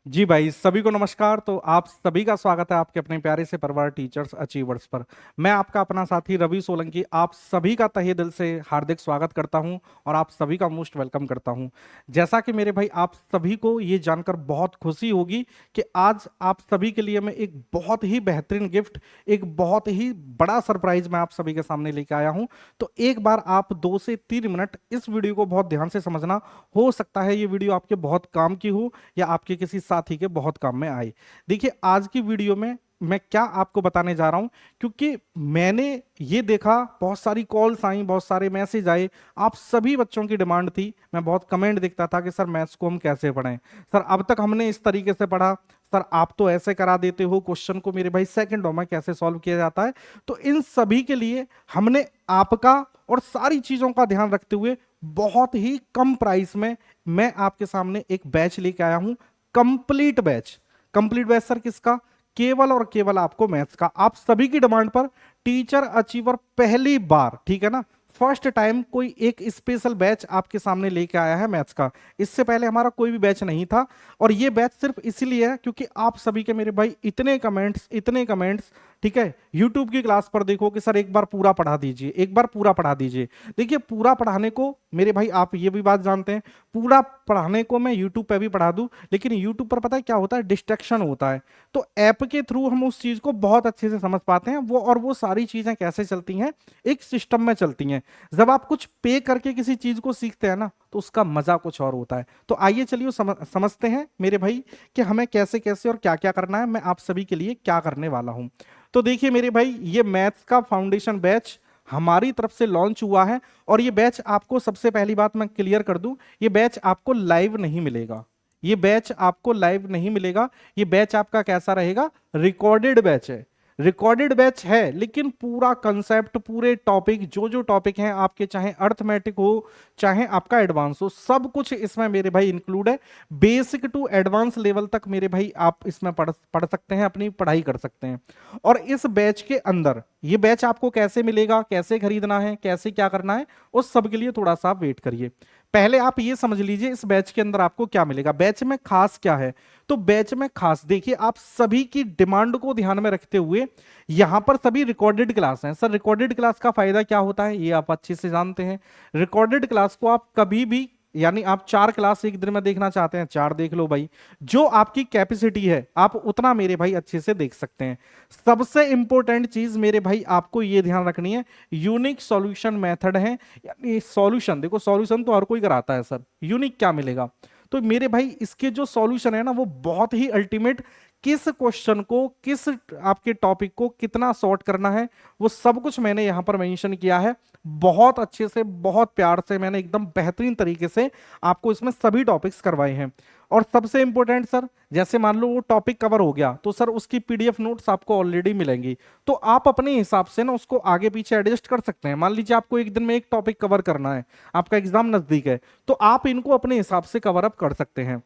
जी भाई, सभी को नमस्कार। तो आप सभी का स्वागत है आपके अपने प्यारे से परिवार टीचर्स अचीवर्स पर। मैं आपका अपना साथी रवि सोलंकी आप सभी का तहे दिल से हार्दिक स्वागत करता हूं और आप सभी का मोस्ट वेलकम करता हूं। जैसा कि मेरे भाई आप सभी को ये जानकर बहुत खुशी होगी कि आज आप सभी के लिए मैं एक बहुत ही बेहतरीन गिफ्ट, एक बहुत ही बड़ा सरप्राइज मैं आप सभी के सामने लेके आया हूं। तो एक बार आप 2 से 3 मिनट इस वीडियो को बहुत ध्यान से समझना। हो सकता है ये वीडियो आपके बहुत काम की हो या आपके किसी साथी के बहुत काम में आए। देखिए, आज की वीडियो में मैं क्या आपको बताने जा रहा हूं, क्योंकि मैंने ये देखा, बहुत सारी कॉल्स आई, बहुत सारे मैसेज आए, आप सभी बच्चों की डिमांड थी। मैं बहुत कमेंट देखता था कि सर मैथ्स को हम कैसे पढ़ें, सर अब तक हमने इस तरीके से पढ़ा, सर आप तो ऐसे करा देते हो, क्वेश्चन को मेरे भाई सेकंडों में कैसे सॉल्व किया जाता है। तो इन सभी के लिए हमने आपका और सारी चीजों का ध्यान रखते हुए बहुत ही कम प्राइस में मैं आपके सामने एक बैच लेके आया हूं। Complete batch. Complete batch sir किसका? केवल और केवल आपको मैथ्स का। आप सभी की डिमांड पर टीचर अचीवर पहली बार, ठीक है ना, फर्स्ट टाइम कोई एक स्पेशल बैच आपके सामने लेके आया है मैथ्स का। इससे पहले हमारा कोई भी बैच नहीं था और ये बैच सिर्फ इसीलिए है क्योंकि आप सभी के मेरे भाई इतने कमेंट्स, ठीक है। यूट्यूब की क्लास पर देखो कि सर एक बार पूरा पढ़ा दीजिए, एक बार पूरा पढ़ा दीजिए। देखिए, पूरा पढ़ाने को मेरे भाई आप ये भी बात जानते हैं, पूरा पढ़ाने को मैं यूट्यूब पे भी पढ़ा दूं, लेकिन यूट्यूब पर पता है क्या होता है, डिस्ट्रैक्शन होता है। तो ऐप के थ्रू हम उस चीज को बहुत अच्छे से समझ पाते हैं। वो सारी चीजें कैसे चलती हैं, एक सिस्टम में चलती हैं। जब आप कुछ पे करके किसी चीज को सीखते हैं ना, तो उसका मजा कुछ और होता है। तो आइए चलिए समझते हैं मेरे भाई कि हमें कैसे कैसे और क्या क्या करना है, मैं आप सभी के लिए क्या करने वाला हूं। तो देखिए मेरे भाई, ये मैथ्स का फाउंडेशन बैच हमारी तरफ से लॉन्च हुआ है और ये बैच आपको, सबसे पहली बात मैं क्लियर कर दूं, ये बैच आपको लाइव नहीं मिलेगा। ये बैच आपको लाइव नहीं मिलेगा। ये बैच आपका कैसा रहेगा? रिकॉर्डेड बैच है। रिकॉर्डेड बैच है, लेकिन पूरा कंसेप्ट, पूरे टॉपिक, जो जो टॉपिक हैं आपके, चाहे अर्थमेटिक हो चाहे आपका एडवांस हो, सब कुछ इसमें मेरे भाई इंक्लूड है। बेसिक टू एडवांस लेवल तक मेरे भाई आप इसमें पढ़ सकते हैं, अपनी पढ़ाई कर सकते हैं। और इस बैच के अंदर, ये बैच आपको कैसे मिलेगा, कैसे खरीदना है, कैसे क्या करना है, उस सब के लिए थोड़ा सा आप वेट करिए। पहले आप ये समझ लीजिए इस बैच के अंदर आपको क्या मिलेगा, बैच में खास क्या है। तो बैच में खास देखिए, आप सभी की डिमांड को ध्यान में रखते हुए यहां पर सभी रिकॉर्डेड क्लास हैं। सर रिकॉर्डेड क्लास का फायदा क्या होता है, ये आप अच्छे से जानते हैं। रिकॉर्डेड क्लास को आप कभी भी, यानी आप 4 क्लास एक दिन में देखना चाहते हैं, 4 देख लो भाई। जो आपकी कैपेसिटी है आप उतना मेरे भाई अच्छे से देख सकते हैं। सबसे इंपॉर्टेंट चीज मेरे भाई आपको ये ध्यान रखनी है, यूनिक सॉल्यूशन मेथड है। यानी सॉल्यूशन, देखो सॉल्यूशन तो हर कोई कराता है, सर यूनिक क्या मिलेगा? तो मेरे भाई इसके जो सॉल्यूशन है ना, वो बहुत ही अल्टीमेट। किस क्वेश्चन को, किस आपके टॉपिक को कितना सॉर्ट करना है, वो सब कुछ मैंने यहां पर मेंशन किया है। बहुत अच्छे से, बहुत प्यार से मैंने एकदम बेहतरीन तरीके से आपको इसमें सभी टॉपिक्स करवाए हैं। और सबसे इंपॉर्टेंट सर, जैसे मान लो वो टॉपिक कवर हो गया, तो सर उसकी पीडीएफ नोट्स आपको ऑलरेडी मिलेंगी। तो आप अपने हिसाब से ना उसको आगे पीछे एडजस्ट कर सकते हैं। मान लीजिए आपको एक दिन में एक टॉपिक कवर करना है, आपका एग्जाम नजदीक है, तो आप इनको अपने हिसाब से कवर अप कर सकते हैं।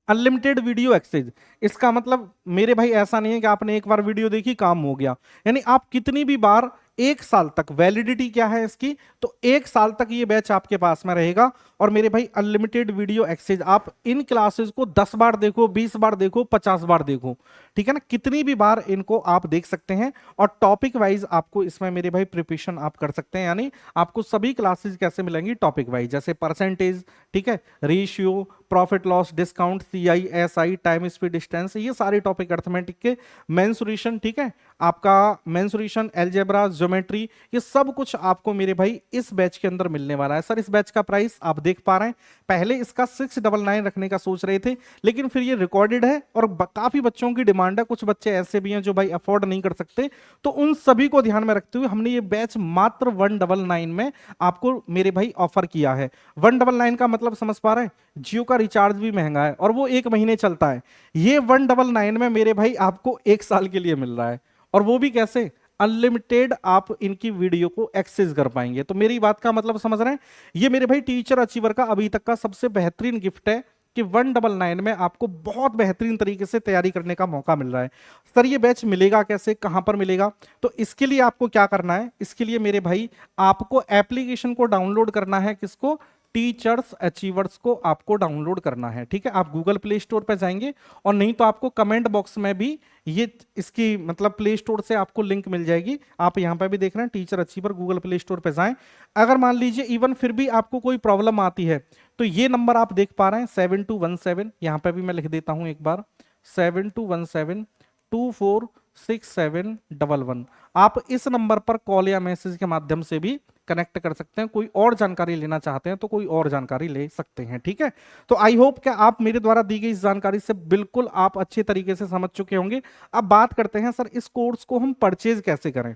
अनलिमिटेड वीडियो एक्सेस, इसका मतलब मेरे भाई ऐसा नहीं है कि आपने एक बार वीडियो देखी काम हो गया। यानी आप कितनी भी बार, 1 साल तक वैलिडिटी क्या है इसकी, तो 1 साल तक ये बैच आपके पास में रहेगा। और मेरे भाई अनलिमिटेड वीडियो एक्सेस, आप इन क्लासेस को 10 बार देखो, 20 बार देखो, 50 बार देखो, ठीक है ना, कितनी भी बार इनको आप देख सकते हैं। और टॉपिक वाइज आपको इसमें मेरे भाई प्रिपरेशन आप कर सकते हैं। यानी आपको सभी क्लासेस कैसे मिलेंगी, टॉपिक वाइज, जैसे परसेंटेज, ठीक है, ratio, profit loss, discount, CI, SI, time speed distance, ये सारे टॉपिक अर्थमेटिक के, मेंसुरेशन, ठीक है, आपका मेंसुरेशन, अलजेब्रा, ज्योमेट्री, ये सब कुछ आपको मेरे भाई इस बैच के अंदर मिलने वाला है। सर इस बैच का प्राइस आप देख पा रहे हैं, पहले इसका 699 रखने का सोच रहे थे, लेकिन फिर ये रिकॉर्डेड है और काफी बच्चों की डिमांड है, कुछ बच्चे ऐसे भी हैं जो भाई अफोर्ड नहीं कर सकते। तो उन सभी को ध्यान में रखते हुए हमने ये बैच मात्र 199 में आपको मेरे भाई ऑफर किया है। 199 का मतलब समझ पा रहे हैं, जियो का रिचार्ज भी महंगा है और वो 1 महीने चलता है। ये 199 में मेरे भाई आपको 1 साल के लिए मिल रहा है, और वो भी कैसे? अनलिमिटेड आप इनकी वीडियो को एक्सेस कर पाएंगे। तो मेरी बात का मतलब समझ रहे हैं, ये मेरे भाई टीचर अचीवर का अभी तक का सबसे बेहतरीन गिफ्ट है कि 199 में आपको बहुत बेहतरीन तरीके से तैयारी करने का मौका मिल रहा है। सर ये बैच मिलेगा कैसे, कहां पर मिलेगा? तो इसके लिए आपको क्या करना है, इसके लिए मेरे भाई आपको एप्लीकेशन को डाउनलोड करना है। किसको? टीचर्स अचीवर्स को आपको डाउनलोड करना है। ठीक है, आप गूगल प्ले स्टोर पे जाएंगे और नहीं तो आपको कमेंट बॉक्स में भी ये इसकी मतलब प्ले स्टोर से आपको लिंक मिल जाएगी। आप यहाँ पे भी देख रहे हैं teacher achiever, Google play store पे जाएं। अगर मान लीजिए इवन फिर भी आपको कोई प्रॉब्लम आती है तो ये नंबर आप देख पा रहे हैं 7217, यहाँ पे भी मैं लिख देता हूं एक बार 7217246711। आप इस नंबर पर कॉल या मैसेज के माध्यम से भी कनेक्ट कर सकते हैं। कोई और जानकारी लेना चाहते हैं तो कोई और जानकारी ले सकते हैं। ठीक है, तो आई होप कि आप मेरे द्वारा दी गई इस जानकारी से बिल्कुल आप अच्छे तरीके से समझ चुके होंगे। अब बात करते हैं सर इस कोर्स को हम परचेज कैसे करें।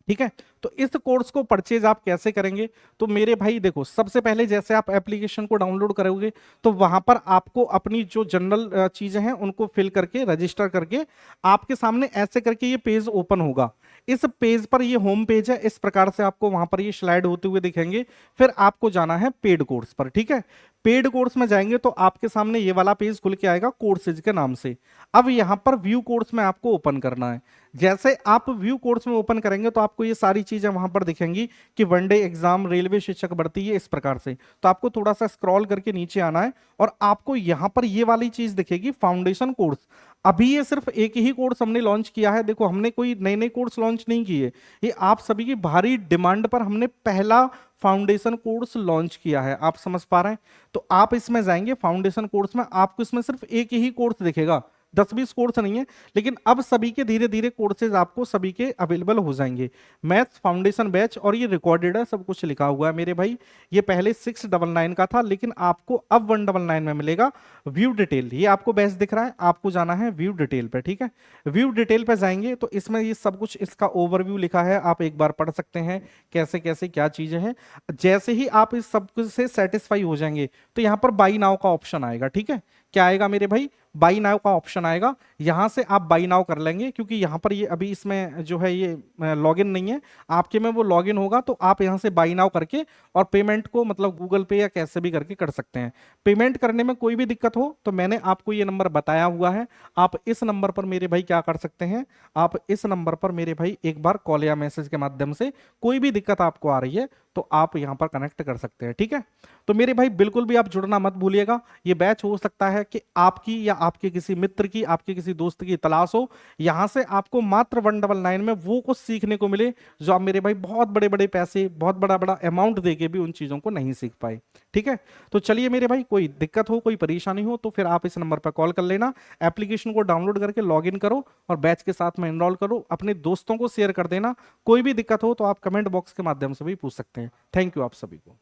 ठीक है, तो इस कोर्स को परचेज आप कैसे करेंगे, तो मेरे भाई देखो, सबसे पहले जैसे आप एप्लीकेशन को डाउनलोड करोगे तो वहां पर आपको अपनी जो जनरल चीजें हैं उनको फिल करके रजिस्टर करके आपके सामने ऐसे करके ये पेज ओपन होगा। इस पेज पर ये होम पेज है, इस प्रकार से आपको वहां पर ये स्लाइड होते हुए दिखेंगे। फिर आपको जाना है पेड कोर्स पर। ठीक है, पेड कोर्स में जाएंगे तो आपके सामने ये वाला पेज खुल के आएगा कोर्सेज के नाम से। अब यहां पर व्यू कोर्स में आपको ओपन करना है। जैसे आप व्यू कोर्स में ओपन करेंगे तो आपको ये सारी चीजें वहां पर दिखेंगी कि वनडे एग्जाम, रेलवे शिक्षक भर्ती, है इस प्रकार से। तो आपको थोड़ा सा स्क्रॉल करके नीचे आना है और आपको यहां पर ये वाली चीज दिखेगी फाउंडेशन कोर्स। अभी ये सिर्फ एक ही कोर्स हमने लॉन्च किया है। देखो, हमने कोई नए नए कोर्स लॉन्च नहीं किए, ये आप सभी की भारी डिमांड पर हमने पहला फाउंडेशन कोर्स लॉन्च किया है। आप समझ पा रहे हैं, तो आप इसमें जाएंगे फाउंडेशन कोर्स में, आपको इसमें सिर्फ एक ही कोर्स दिखेगा, 10-20 कोर्स नहीं है। लेकिन अब सभी के धीरे धीरे कोर्सेज आपको सभी के अवेलेबल हो जाएंगे। मैथ्स फाउंडेशन बैच, और ये रिकॉर्डेड है, सब कुछ लिखा हुआ है मेरे भाई। ये पहले 699 का था लेकिन आपको अब 199 में मिलेगा। व्यू डिटेल, ये आपको बैच दिख रहा है, आपको जाना है व्यू डिटेल पे। ठीक है, व्यू डिटेल पे जाएंगे तो इसमें ये सब कुछ इसका ओवरव्यू लिखा है, आप एक बार पढ़ सकते हैं कैसे कैसे क्या चीजें हैं। जैसे ही आप इस सब कुछ से सेटिस्फाई हो जाएंगे तो यहाँ पर बाई नाउ का ऑप्शन आएगा। ठीक है, क्या आएगा मेरे भाई, बाई नाउ का ऑप्शन आएगा। यहां से आप बाई नाउ कर लेंगे क्योंकि यहां पर ये अभी इसमें जो है ये लॉगिन नहीं है, आपके में वो लॉगिन होगा। तो आप यहां से बाई नाउ करके और पेमेंट को मतलब गूगल पे या कैसे भी करके कर सकते हैं। पेमेंट करने में कोई भी दिक्कत हो तो मैंने आपको ये नंबर बताया हुआ है, आप इस नंबर पर मेरे भाई क्या कर सकते हैं, आप इस नंबर पर मेरे भाई एक बार कॉल या मैसेज के माध्यम से कोई भी दिक्कत आपको आ रही है तो आप यहां पर कनेक्ट कर सकते हैं। ठीक है, तो मेरे भाई बिल्कुल भी आप जुड़ना मत भूलिएगा। ये बैच हो सकता है कि आपकी या आपके किसी मित्र की, आपके किसी दोस्त की तलाश हो, यहां से आपको मात्र 199 में वो कुछ सीखने को मिले जो आप मेरे भाई बहुत बड़े बड़े पैसे, बहुत बड़ा बड़ा अमाउंट देके भी उन चीजों को नहीं सीख पाए। ठीक है, तो चलिए मेरे भाई, कोई दिक्कत हो, कोई परेशानी हो तो फिर आप इस नंबर पर कॉल कर लेना। एप्लीकेशन को डाउनलोड करके लॉग इन करो और बैच के साथ में एनरोल करो, अपने दोस्तों को शेयर कर देना। कोई भी दिक्कत हो तो आप कमेंट बॉक्स के माध्यम से भी पूछ सकते हैं। थैंक यू आप सभी को।